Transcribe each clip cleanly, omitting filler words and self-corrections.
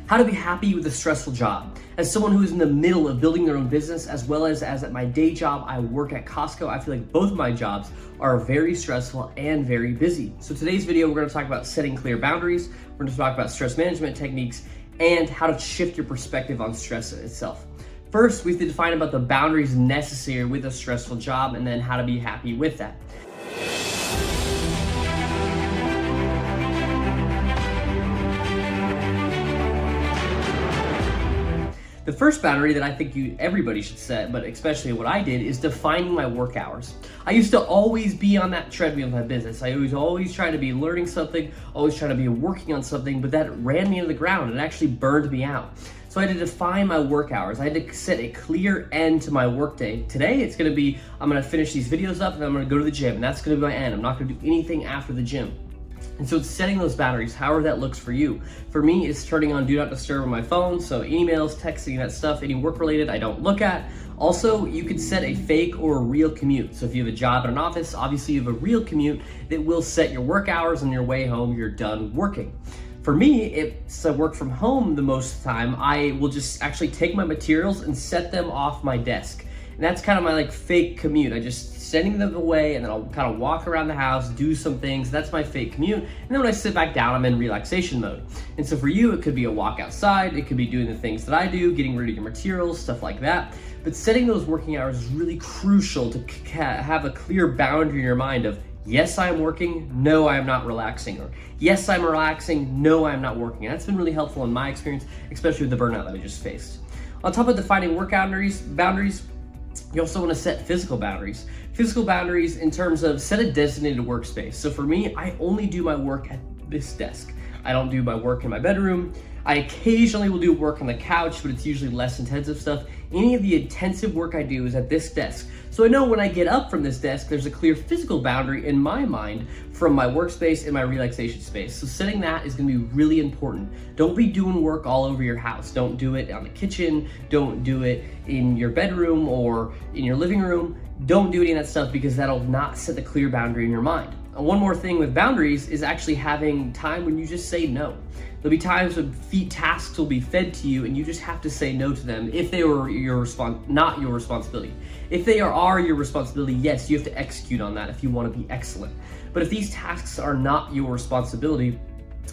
How to be happy with a stressful job. As someone who is in the middle of building their own business, as well as at my day job, I work at Costco. I feel like both of my jobs are very stressful and very busy. So today's video, we're gonna talk about setting clear boundaries. We're gonna talk about stress management techniques and how to shift your perspective on stress itself. First, we have to define about the boundaries necessary with a stressful job and then how to be happy with that. The first boundary that I think everybody should set, but especially what I did, is defining my work hours. I used to always be on that treadmill of my business. I was always trying to be learning something, always trying to be working on something, but that ran me into the ground and actually burned me out. So I had to define my work hours. I had to set a clear end to my workday. Today, it's gonna be, I'm gonna finish these videos up and I'm gonna go to the gym, and that's gonna be my end. I'm not gonna do anything after the gym. And so it's setting those boundaries, however that looks for you. For me, it's turning on Do Not Disturb on my phone, so emails, texting, that stuff, any work related I don't look at. Also, you can set a fake or a real commute. So if you have a job at an office, obviously you have a real commute that will set your work hours. On your way home, you're done working. For me, it's I work from home the most of the time. I will just actually take my materials and set them off my desk. And that's kind of my fake commute. I just sending them away and then I'll kind of walk around the house, do some things. That's my fake commute. And then when I sit back down, I'm in relaxation mode. And so for you, it could be a walk outside. It could be doing the things that I do, getting rid of your materials, stuff like that. But setting those working hours is really crucial to have a clear boundary in your mind of, yes, I'm working, no, I am not relaxing. Or yes, I'm relaxing, no, I'm not working. And that's been really helpful in my experience, especially with the burnout that I just faced. On top of defining work boundaries, you also want to set physical boundaries. Physical boundaries in terms of set a designated workspace. So for me, I only do my work at this desk. I don't do my work in my bedroom. I occasionally will do work on the couch, but it's usually less intensive stuff. Any of the intensive work I do is at this desk. So I know when I get up from this desk, there's a clear physical boundary in my mind from my workspace and my relaxation space. So setting that is gonna be really important. Don't be doing work all over your house. Don't do it on the kitchen. Don't do it in your bedroom or in your living room. Don't do any of that stuff because that'll not set the clear boundary in your mind. And one more thing with boundaries is actually having time when you just say no. There'll be times when tasks will be fed to you and you just have to say no to them if they were not your responsibility. If they are your responsibility, yes, you have to execute on that if you want to be excellent. But if these tasks are not your responsibility,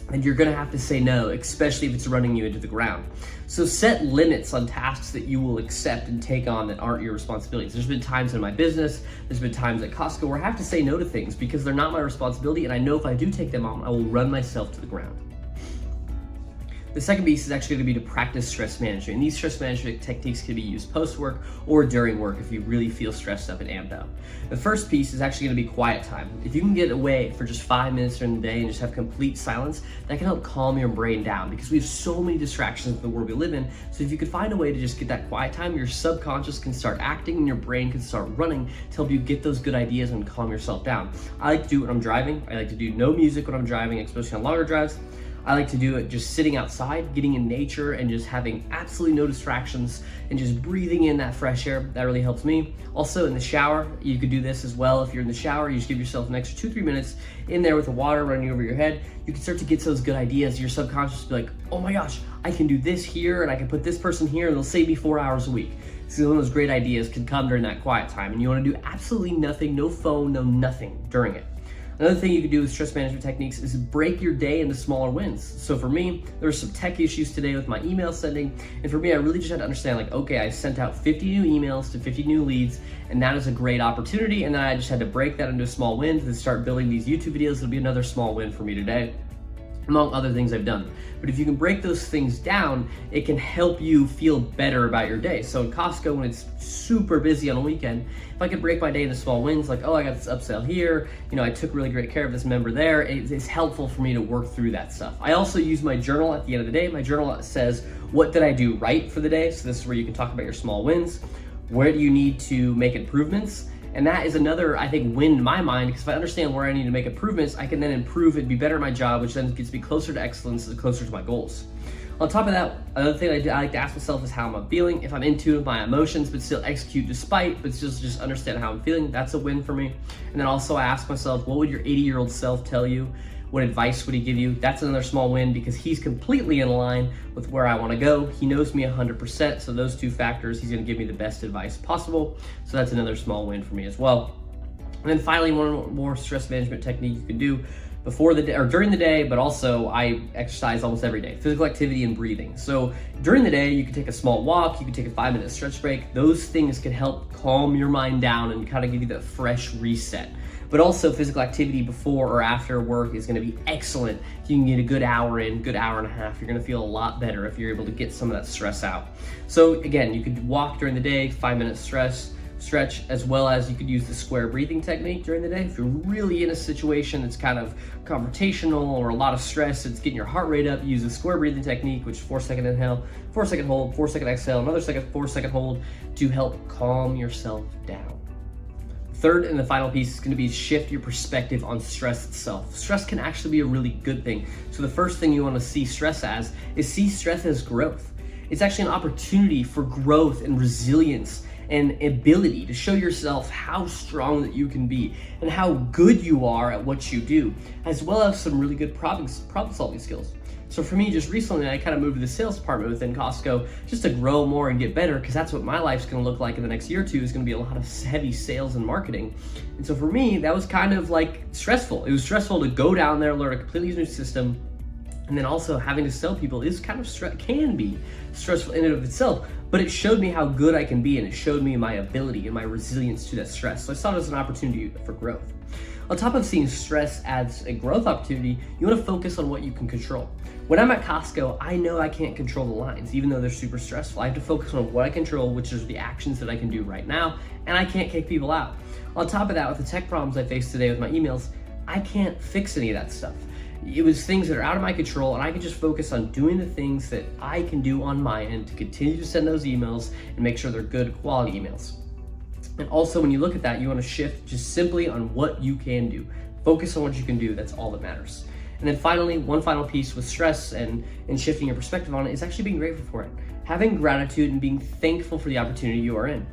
then you're gonna have to say no, especially if it's running you into the ground. So set limits on tasks that you will accept and take on that aren't your responsibilities. There's been times in my business, there's been times at Costco where I have to say no to things because they're not my responsibility, and I know if I do take them on, I will run myself to the ground. The second piece is actually going to be to practice stress management. And these stress management techniques can be used post-work or during work if you really feel stressed up and amped up. The first piece is actually going to be quiet time. If you can get away for just 5 minutes during the day and just have complete silence, that can help calm your brain down because we have so many distractions in the world we live in. So if you could find a way to just get that quiet time, your subconscious can start acting and your brain can start running to help you get those good ideas and calm yourself down. I like to do it when I'm driving. I like to do no music when I'm driving, especially on longer drives. I like to do it just sitting outside, getting in nature and just having absolutely no distractions and just breathing in that fresh air. That really helps me. Also in the shower, you could do this as well. If you're in the shower, you just give yourself an extra 2-3 minutes in there with the water running over your head. You can start to get those good ideas. Your subconscious will be like, oh my gosh, I can do this here and I can put this person here and they'll save me 4 hours a week. So one of those great ideas can come during that quiet time, and you want to do absolutely nothing, no phone, no nothing during it. Another thing you can do with stress management techniques is break your day into smaller wins. So for me, there were some tech issues today with my email sending. And for me, I really just had to understand okay, I sent out 50 new emails to 50 new leads, and that is a great opportunity. And then I just had to break that into small wins and start building these YouTube videos. It'll be another small win for me today, among other things I've done. But if you can break those things down, it can help you feel better about your day. So in Costco, when it's super busy on a weekend, if I could break my day into small wins, oh, I got this upsell here, I took really great care of this member there, it's helpful for me to work through that stuff. I also use my journal at the end of the day. My journal says, what did I do right for the day? So this is where you can talk about your small wins. Where do you need to make improvements? And that is another, I think, win in my mind, because if I understand where I need to make improvements, I can then improve and be better at my job, which then gets me closer to excellence and closer to my goals. On top of that, another thing I like to ask myself is how am I feeling? If I'm in tune with my emotions, but still execute despite, but just understand how I'm feeling, that's a win for me. And then also I ask myself, what would your 80-year-old self tell you? What advice would he give you? That's another small win because he's completely in line with where I want to go. He knows me 100%. So those two factors, he's going to give me the best advice possible. So that's another small win for me as well. And then finally, one more stress management technique you can do before the day or during the day, but also I exercise almost every day, physical activity and breathing. So during the day, you can take a small walk, you can take a 5-minute stretch break. Those things can help calm your mind down and kind of give you that fresh reset. But also physical activity before or after work is gonna be excellent. You can get a good hour in, good hour and a half. You're gonna feel a lot better if you're able to get some of that stress out. So again, you could walk during the day, 5-minute stretch, as well as you could use the square breathing technique during the day. If you're really in a situation that's kind of confrontational or a lot of stress, it's getting your heart rate up, use the square breathing technique, which is 4-second inhale, 4-second hold, 4-second exhale, another 4-second hold to help calm yourself down. Third and the final piece is going to be shift your perspective on stress itself. Stress can actually be a really good thing. So the first thing you want to see stress as is see stress as growth. It's actually an opportunity for growth and resilience and ability to show yourself how strong that you can be and how good you are at what you do, as well as some really good problem solving skills. So for me, just recently, I kind of moved to the sales department within Costco just to grow more and get better, because that's what my life's going to look like in the next year or two, is going to be a lot of heavy sales and marketing. And so for me, that was kind of like stressful. It was stressful to go down there, learn a completely new system, and then also having to sell people is kind of can be stressful in and of itself, but it showed me how good I can be, and it showed me my ability and my resilience to that stress. So I saw it as an opportunity for growth. On top of seeing stress as a growth opportunity, you want to focus on what you can control. When I'm at Costco, I know I can't control the lines, even though they're super stressful. I have to focus on what I control, which is the actions that I can do right now, and I can't kick people out. On top of that, with the tech problems I faced today with my emails, I can't fix any of that stuff. It was things that are out of my control, and I can just focus on doing the things that I can do on my end to continue to send those emails and make sure they're good quality emails. And also, when you look at that, you want to shift just simply on what you can do. Focus on what you can do. That's all that matters. And then finally, one final piece with stress and shifting your perspective on it is actually being grateful for it. Having gratitude and being thankful for the opportunity you are in.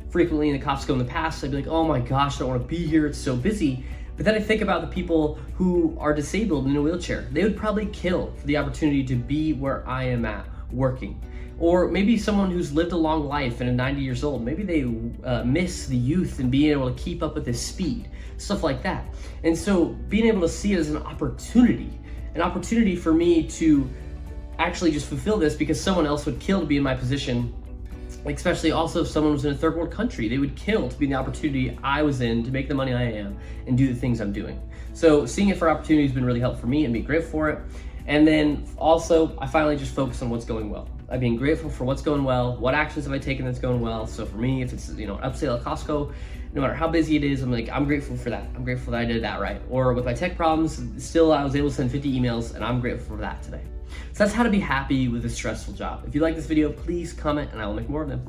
Frequently in the Costco in the past, I'd be like, oh my gosh, I don't want to be here. It's so busy. But then I think about the people who are disabled in a wheelchair. They would probably kill for the opportunity to be where I am at, working. Or maybe someone who's lived a long life and is 90 years old, maybe they miss the youth and being able to keep up with the speed, stuff like that. And so being able to see it as an opportunity for me to actually just fulfill this, because someone else would kill to be in my position. Especially also if someone was in a third world country, they would kill to be in the opportunity I was in to make the money I am and do the things I'm doing. So seeing it for opportunity has been really helpful for me and being grateful for it. And then also, I finally just focus on what's going well. I'm being grateful for what's going well. What actions have I taken that's going well? So for me, if it's upsale at Costco, no matter how busy it is, I'm grateful for that. I'm grateful that I did that right. Or with my tech problems, still I was able to send 50 emails, and I'm grateful for that today. So that's how to be happy with a stressful job. If you like this video, please comment and I will make more of them.